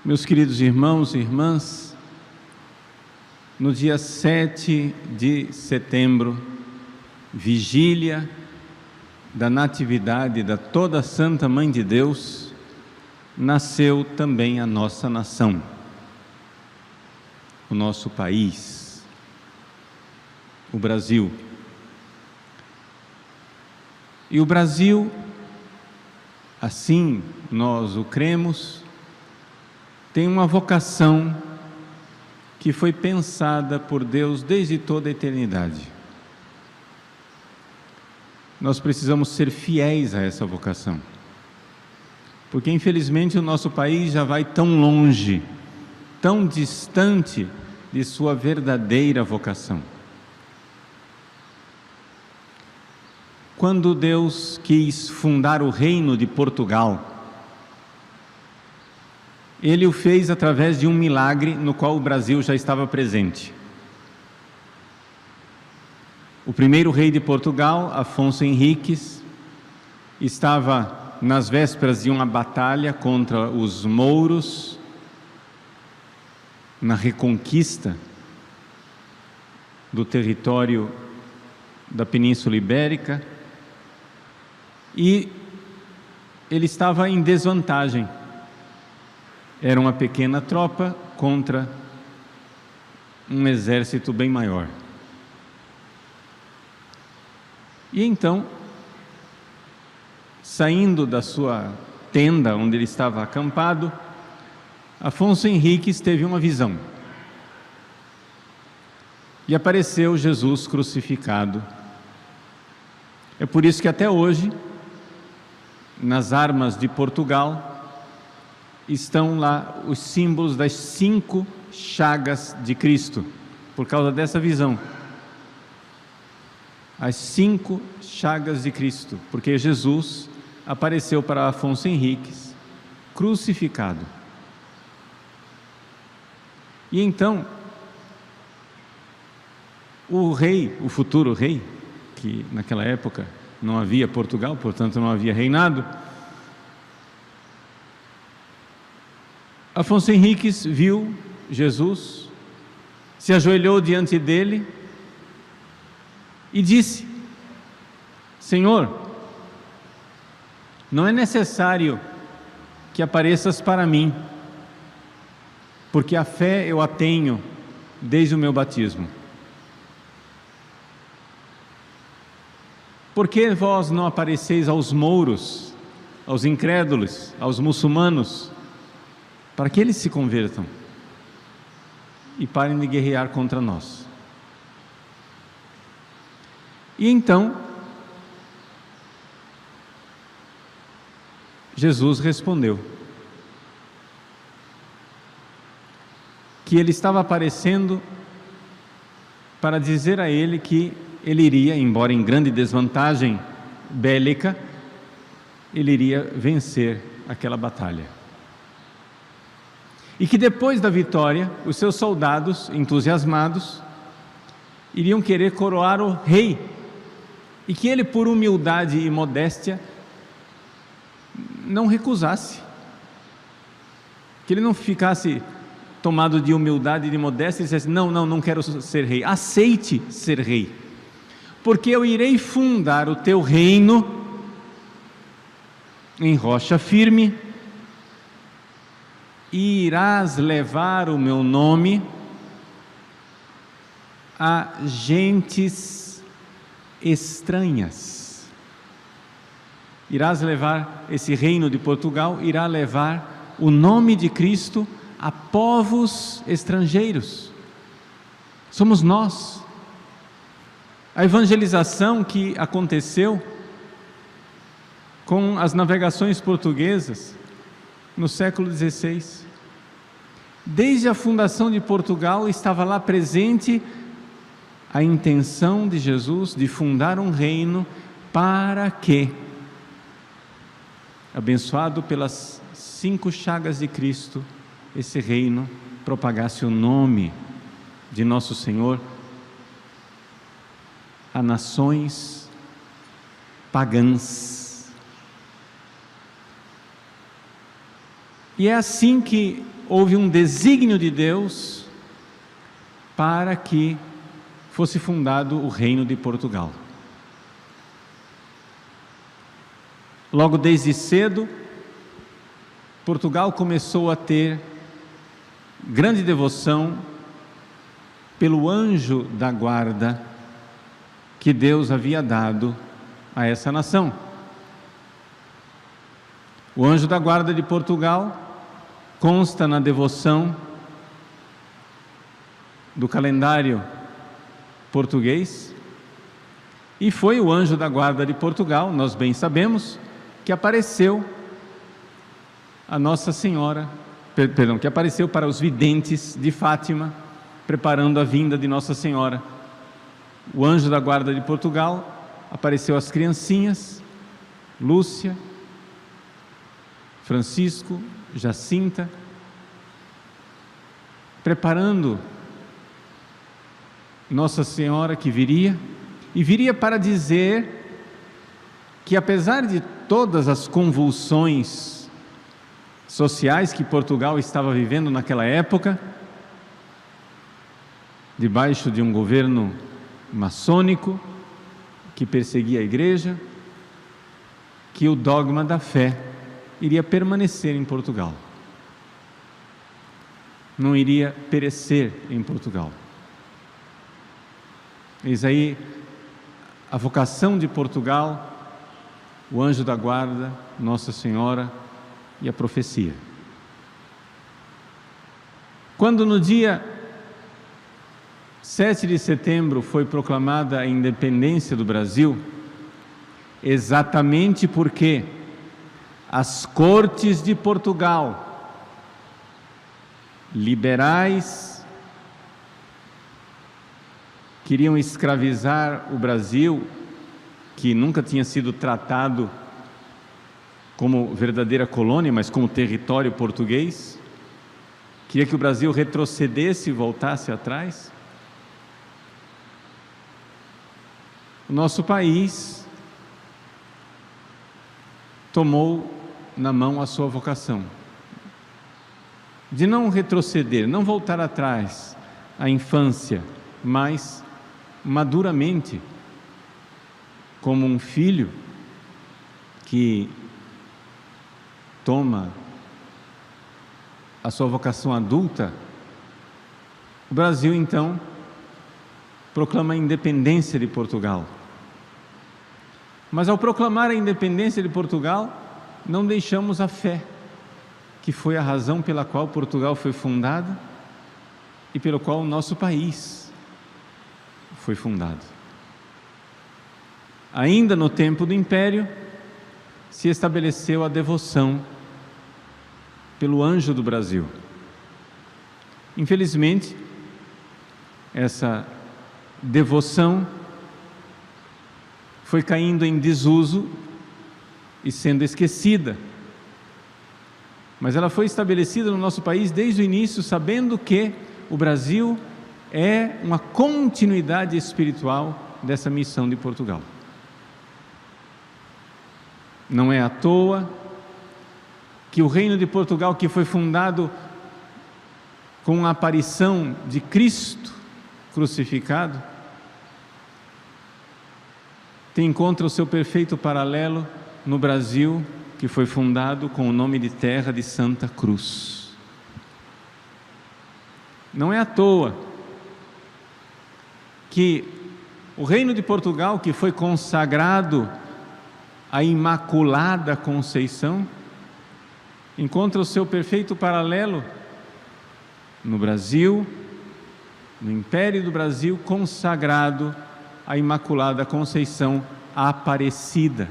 Meus queridos irmãos e irmãs, no dia 7 de setembro, vigília da Natividade da Toda Santa Mãe de Deus, nasceu também a nossa nação, o nosso país, o Brasil. E o Brasil, assim nós o cremos, tem uma vocação que foi pensada por Deus desde toda a eternidade. Nós precisamos ser fiéis a essa vocação, porque infelizmente o nosso país já vai tão longe, tão distante de sua verdadeira vocação. Quando Deus quis fundar o reino de Portugal, Ele o fez através de um milagre no qual o Brasil já estava presente. O primeiro rei de Portugal, Afonso Henriques, estava nas vésperas de uma batalha contra os mouros, na reconquista do território da Península Ibérica, e ele estava em desvantagem. Era uma pequena tropa contra um exército bem maior. E então, saindo da sua tenda onde ele estava acampado, Afonso Henriques teve uma visão. E apareceu Jesus crucificado. É por isso que até hoje, nas armas de Portugal, estão lá os símbolos das 5 chagas de Cristo, por causa dessa visão. As 5 chagas de Cristo, porque Jesus apareceu para Afonso Henriques crucificado. E então, o rei, o futuro rei, que naquela época não havia Portugal, portanto não havia reinado, Afonso Henriques viu Jesus, se ajoelhou diante dele e disse: Senhor, não é necessário que apareças para mim, porque a fé eu a tenho desde o meu batismo. Por que vós não apareceis aos mouros, aos incrédulos, aos muçulmanos, para que eles se convertam e parem de guerrear contra nós? E então, Jesus respondeu que ele estava aparecendo para dizer a ele que ele iria, embora em grande desvantagem bélica, ele iria vencer aquela batalha. E que depois da vitória, os seus soldados, entusiasmados, iriam querer coroar o rei, e que ele, por humildade e modéstia, não recusasse, que ele não ficasse tomado de humildade e de modéstia e dissesse: não quero ser rei. Aceite ser rei, porque eu irei fundar o teu reino em rocha firme, e irás levar o meu nome a gentes estranhas. Irás levar esse reino de Portugal, irá levar o nome de Cristo a povos estrangeiros. Somos nós. A evangelização que aconteceu com as navegações portuguesas no século XVI. Desde a fundação de Portugal estava lá presente a intenção de Jesus de fundar um reino para que, abençoado pelas 5 chagas de Cristo, esse reino propagasse o nome de nosso Senhor a nações pagãs. E é assim que houve um desígnio de Deus para que fosse fundado o Reino de Portugal. Logo desde cedo, Portugal começou a ter grande devoção pelo anjo da guarda que Deus havia dado a essa nação. O anjo da guarda de Portugal consta na devoção do calendário português, e foi o anjo da guarda de Portugal, nós bem sabemos, que apareceu a Nossa Senhora, que apareceu para os videntes de Fátima, preparando a vinda de Nossa Senhora. O anjo da guarda de Portugal apareceu às criancinhas, Lúcia, Francisco, Jacinta, preparando Nossa Senhora que viria, e viria para dizer que, apesar de todas as convulsões sociais que Portugal estava vivendo naquela época, debaixo de um governo maçônico que perseguia a igreja, que o dogma da fé iria permanecer em Portugal, não iria perecer em Portugal. Eis aí a vocação de Portugal, o anjo da guarda, Nossa Senhora e a profecia. Quando no dia 7 de setembro foi proclamada a independência do Brasil, exatamente porque as cortes de Portugal, liberais, queriam escravizar o Brasil, que nunca tinha sido tratado como verdadeira colônia, mas como território português, queria que o Brasil retrocedesse e voltasse atrás. O nosso país tomou na mão a sua vocação de não retroceder, não voltar atrás à infância, mas maduramente, como um filho que toma a sua vocação adulta, o Brasil então proclama a independência de Portugal. Mas ao proclamar a independência de Portugal, não deixamos a fé, que foi a razão pela qual Portugal foi fundada e pelo qual o nosso país foi fundado. Ainda no tempo do Império, se estabeleceu a devoção pelo anjo do Brasil. Infelizmente, essa devoção foi caindo em desuso e sendo esquecida. Mas ela foi estabelecida no nosso país desde o início, sabendo que o Brasil é uma continuidade espiritual dessa missão de Portugal. Não é à toa que o Reino de Portugal, que foi fundado com a aparição de Cristo crucificado, encontra o seu perfeito paralelo no Brasil, que foi fundado com o nome de Terra de Santa Cruz. Não é à toa que o Reino de Portugal, que foi consagrado à Imaculada Conceição, encontra o seu perfeito paralelo no Brasil, no Império do Brasil, consagrado à Imaculada Conceição Aparecida.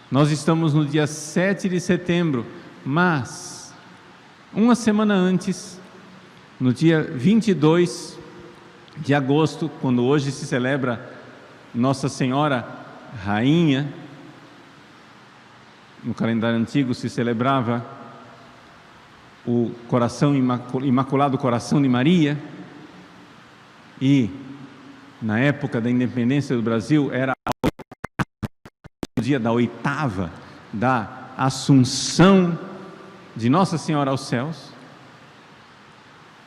Nós estamos no dia 7 de setembro, mas uma semana antes, no dia 22 de agosto, quando hoje se celebra Nossa Senhora Rainha, no calendário antigo se celebrava o coração Imaculado Coração de Maria, e na época da independência do Brasil era o dia da oitava da Assunção de Nossa Senhora aos céus,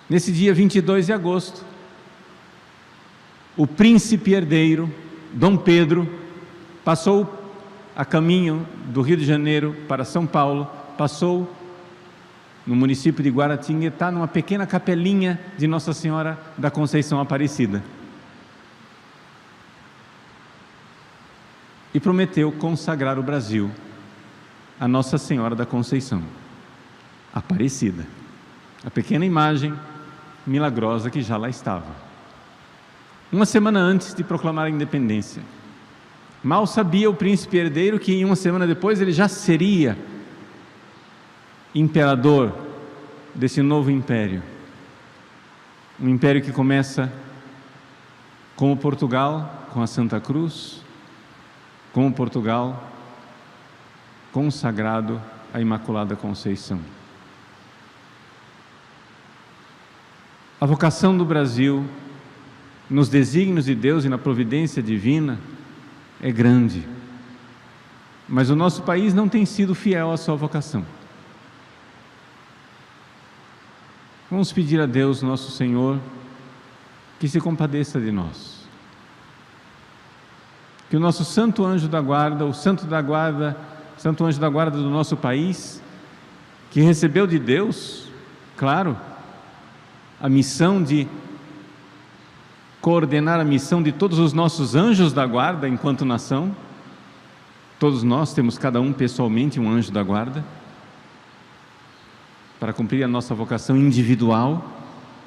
nesse dia 22 de agosto, o príncipe herdeiro, Dom Pedro, passou a caminho do Rio de Janeiro para São Paulo, passou no município de Guaratinguetá, numa pequena capelinha de Nossa Senhora da Conceição Aparecida. E prometeu consagrar o Brasil a Nossa Senhora da Conceição Aparecida, a pequena imagem milagrosa que já lá estava. Uma semana antes de proclamar a independência, mal sabia o príncipe herdeiro que uma semana depois ele já seria imperador desse novo império. Um império que começa como Portugal, com a Santa Cruz, como Portugal consagrado à Imaculada Conceição. A vocação do Brasil, nos desígnios de Deus e na providência divina, é grande. Mas o nosso país não tem sido fiel à sua vocação. Vamos pedir a Deus, nosso Senhor, que se compadeça de nós. Que o nosso santo anjo da guarda, santo anjo da guarda do nosso país, que recebeu de Deus, claro, a missão de coordenar a missão de todos os nossos anjos da guarda enquanto nação. Todos nós temos cada um pessoalmente um anjo da guarda, para cumprir a nossa vocação individual,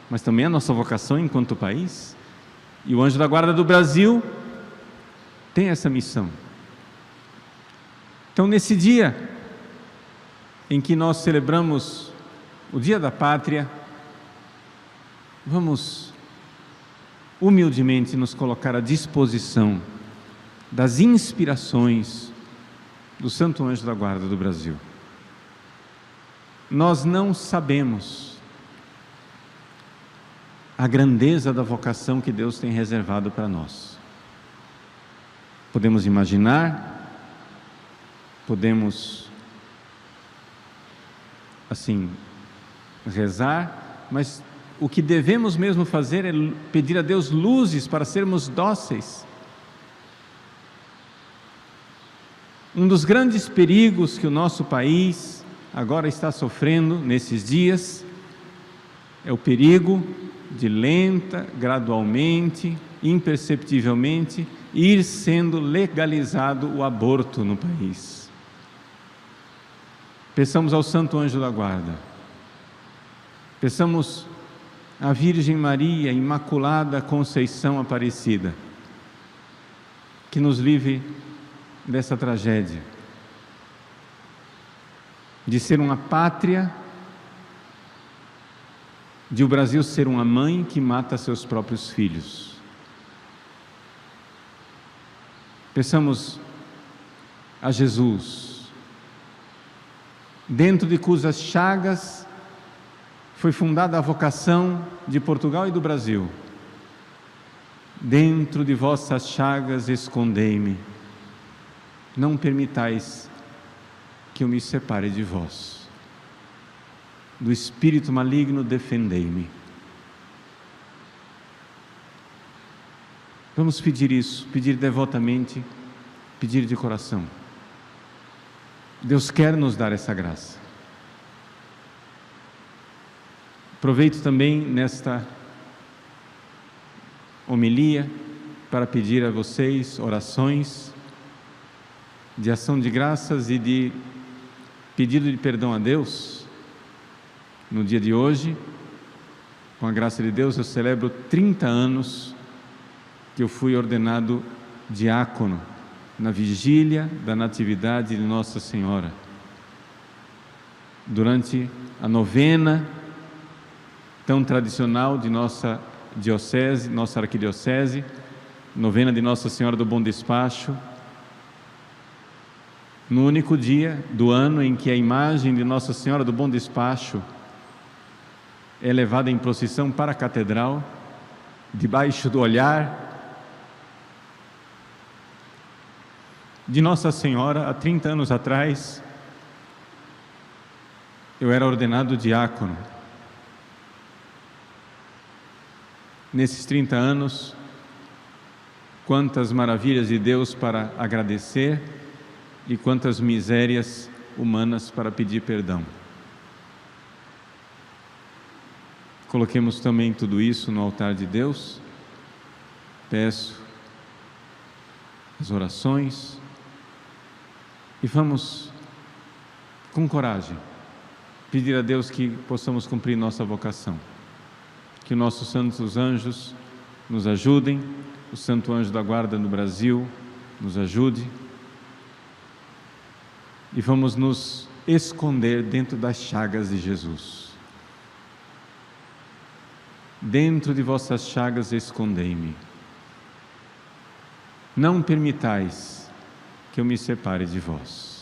mas também a nossa vocação enquanto país. E o anjo da guarda do Brasil tem essa missão. Então, nesse dia em que nós celebramos o Dia da Pátria, vamos humildemente nos colocar à disposição das inspirações do Santo Anjo da Guarda do Brasil. Nós não sabemos a grandeza da vocação que Deus tem reservado para nós. Podemos imaginar, podemos, assim, rezar, mas o que devemos mesmo fazer é pedir a Deus luzes para sermos dóceis. Um dos grandes perigos que o nosso país agora está sofrendo nesses dias é o perigo de lenta, gradualmente, imperceptivelmente, ir sendo legalizado o aborto no país. Peçamos ao Santo Anjo da Guarda, peçamos à Virgem Maria Imaculada Conceição Aparecida, que nos livre dessa tragédia, de ser uma pátria, de o Brasil ser uma mãe que mata seus próprios filhos. Peçamos a Jesus, dentro de cujas chagas foi fundada a vocação de Portugal e do Brasil. Dentro de vossas chagas escondei-me, não permitais que eu me separe de vós. Do espírito maligno defendei-me. Vamos pedir isso, pedir devotamente, pedir de coração. Deus quer nos dar essa graça. Aproveito também nesta homilia para pedir a vocês orações de ação de graças e de pedido de perdão a Deus. No dia de hoje, com a graça de Deus, eu celebro 30 anos que eu fui ordenado diácono na vigília da Natividade de Nossa Senhora. Durante a novena tão tradicional de nossa diocese, nossa arquidiocese, novena de Nossa Senhora do Bom Despacho, no único dia do ano em que a imagem de Nossa Senhora do Bom Despacho é levada em procissão para a catedral, debaixo do olhar de Nossa Senhora, há 30 anos atrás, eu era ordenado diácono. Nesses 30 anos, quantas maravilhas de Deus para agradecer e quantas misérias humanas para pedir perdão. Coloquemos também tudo isso no altar de Deus. Peço as orações e vamos com coragem pedir a Deus que possamos cumprir nossa vocação, que nossos santos anjos nos ajudem, o Santo Anjo da Guarda no Brasil nos ajude, e vamos nos esconder dentro das chagas de Jesus. Dentro de vossas chagas escondei-me. Não permitais que eu me separe de vós.